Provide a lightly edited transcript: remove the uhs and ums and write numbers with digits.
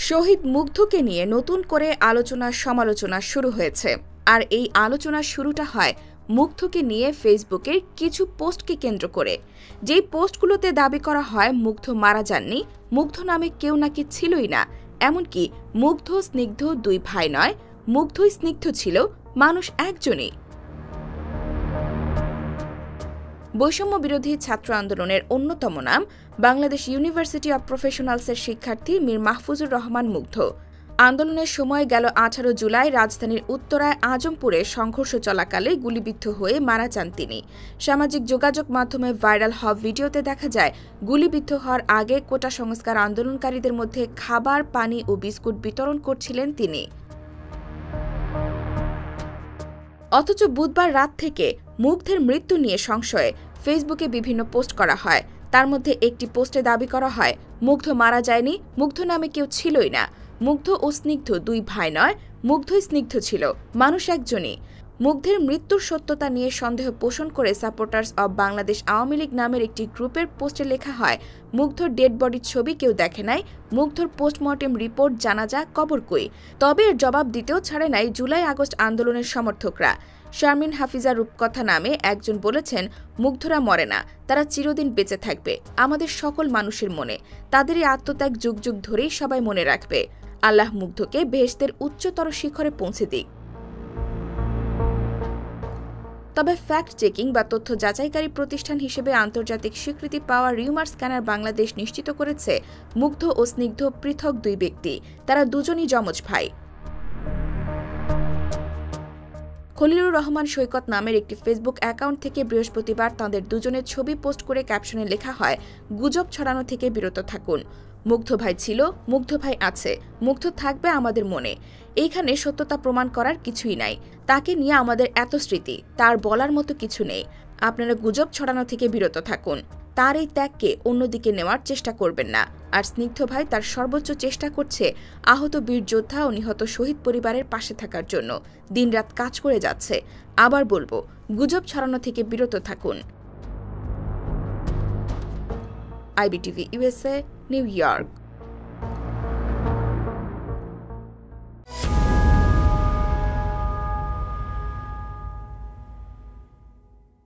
শহীদ মুগ্ধকে নিয়ে নতুন করে আলোচনা সমালোচনা শুরু হয়েছে। আর এই আলোচনার শুরুটা হয় মুগ্ধকে নিয়ে ফেসবুকের কিছু পোস্টকে কেন্দ্র করে। যেই পোস্টগুলোতে দাবি করা হয় মুগ্ধ মারা যাননি, মুগ্ধ নামে কেউ নাকি ছিলই না, এমনকি মুগ্ধ স্নিগ্ধ দুই ভাই নয়, মুগ্ধই স্নিগ্ধ ছিল মানুষ একজনই। বৈষম্য বিরোধী ছাত্র আন্দোলনের অন্যতম নাম বাংলাদেশ ইউনিভার্সিটি অব প্রফেশনালসের শিক্ষার্থী মীর মাহফুজুর রহমান মুগ্ধ। আন্দোলনের সময় গেল 18 জুলাই রাজধানীর উত্তরায় আজমপুরে সংঘর্ষ চলাকালে গুলিবিদ্ধ হয়ে মারা যান তিনি। সামাজিক যোগাযোগ মাধ্যমে ভাইরাল হওয়া ভিডিওতে দেখা যায় গুলিবিদ্ধ হওয়ার আগে কোটা সংস্কার আন্দোলনকারীদের মধ্যে খাবার, পানি ও বিস্কুট বিতরণ করছিলেন তিনি। অথচ বুধবার রাত থেকে মুগ্ধের মৃত্যু নিয়ে সংশয়ে ফেসবুকে বিভিন্ন পোস্ট করা হয়। তার মধ্যে একটি পোস্টে দাবি করা হয় মুগ্ধ মারা যায়নি, মুগ্ধ নামে কেউ ছিলই না, মুগ্ধ ও স্নিগ্ধ দুই ভাই নয়, মুগ্ধই স্নিগ্ধ ছিল মানুষ একজনই। মুগ্ধের মৃত্যুর সত্যতা নিয়ে সন্দেহ পোষণ করে সাপোর্টার্স অব বাংলাদেশ আওয়ামী লীগ নামের একটি গ্রুপের পোস্টে লেখা হয় মুগ্ধর ডেড বডির ছবি কেউ দেখে নাই, মুগ্ধর পোস্টমর্টেম রিপোর্ট, জানাজা, কবর কই। তবে এর জবাব দিতেও ছাড়ে নাই জুলাই আগস্ট আন্দোলনের সমর্থকরা। শারমিন হাফিজা রূপকথা নামে একজন বলেছেন মুগ্ধরা মরে না, তারা চিরদিন বেঁচে থাকবে আমাদের সকল মানুষের মনে, তাদের এই আত্মত্যাগ যুগ যুগ ধরেই সবাই মনে রাখবে। আল্লাহ মুগ্ধকে বেহেশতের উচ্চতর শিখরে পৌঁছে দিক। তবে ফ্যাক্ট চেকিং বা তথ্য যাচাইকারী প্রতিষ্ঠান হিসেবে আন্তর্জাতিক স্বীকৃতি পাওয়া রিউমার স্ক্যানার বাংলাদেশ নিশ্চিত করেছে মুগ্ধ ও স্নিগ্ধ পৃথক দুই ব্যক্তি, তারা দুজনই যমজ ভাই। খলিলুর রহমান সৈকত নামের একটি ফেসবুক অ্যাকাউন্ট থেকে বৃহস্পতিবার তাঁদের দুজনের ছবি পোস্ট করে ক্যাপশনে লেখা হয় গুজব ছড়ানো থেকে বিরত থাকুন, মুগ্ধ ভাই ছিল, মুগ্ধ ভাই আছে, মুগ্ধ থাকবে আমাদের মনে। এইখানে সত্যতা প্রমাণ করার কিছুই নাই, তাকে নিয়ে আমাদের এত স্মৃতি, তার বলার মতো কিছু নেই। আপনারা গুজব ছড়ানো থেকে বিরত থাকুন, তার এই ত্যাগকে অন্যদিকে নেওয়ার চেষ্টা করবেন না। আর স্নিগ্ধ ভাই তার সর্বোচ্চ চেষ্টা করছে আহত বীর যোদ্ধা ও নিহত শহীদ পরিবারের পাশে থাকার জন্য, দিনরাত কাজ করে যাচ্ছে। আবার বলবো, গুজব ছড়ানো থেকে বিরত থাকুন। IBTV USA, new York.